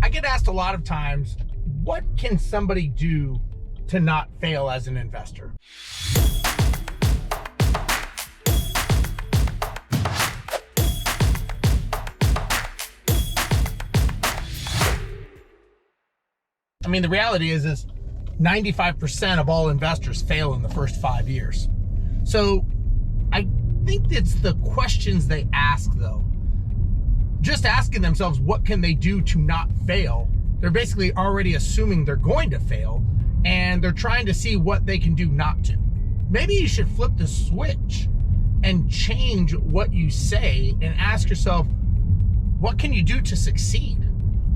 I get asked a lot of times, what can somebody do to not fail as an investor? I mean, the reality is 95% of all investors fail in the first 5 years. So I think it's the questions they ask, though. Just asking themselves, what can they do to not fail? They're basically already assuming they're going to fail, and they're trying to see what they can do not to. Maybe you should flip the switch and change what you say and ask yourself, what can you do to succeed?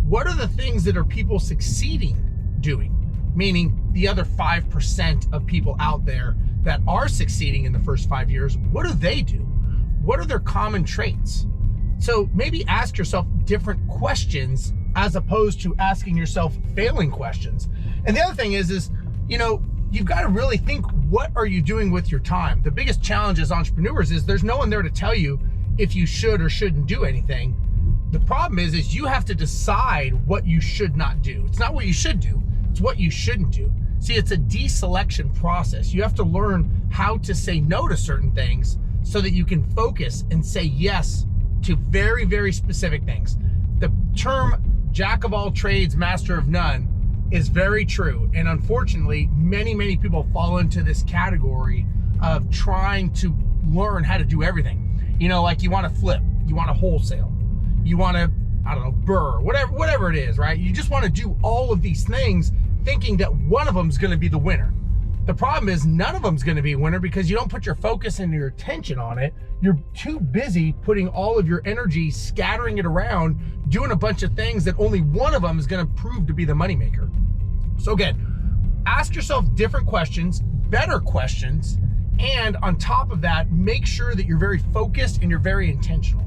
What are the things that are people succeeding doing? Meaning the other 5% of people out there that are succeeding in the first 5 years, what do they do? What are their common traits? So maybe ask yourself different questions as opposed to asking yourself failing questions. And the other thing is, you've got to really think, what are you doing with your time? The biggest challenge as entrepreneurs is there's no one there to tell you if you should or shouldn't do anything. The problem is you have to decide what you should not do. It's not what you should do, it's what you shouldn't do. See, it's a deselection process. You have to learn how to say no to certain things so that you can focus and say yes to very, very specific things. The term jack of all trades, master of none is very true. And unfortunately, many, many people fall into this category of trying to learn how to do everything. Like you want to flip, you want to wholesale, you want to, burr, whatever it is, right? You just want to do all of these things thinking that one of them is going to be the winner. The problem is none of them is going to be a winner because you don't put your focus and your attention on it. You're too busy putting all of your energy, scattering it around, doing a bunch of things that only one of them is going to prove to be the moneymaker. So again, ask yourself different questions, better questions, and on top of that, make sure that you're very focused and you're very intentional.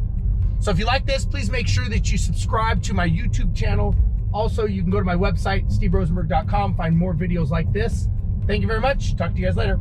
So if you like this, please make sure that you subscribe to my YouTube channel. Also, you can go to my website, steverozenberg.com, find more videos like this. Thank you very much. Talk to you guys later.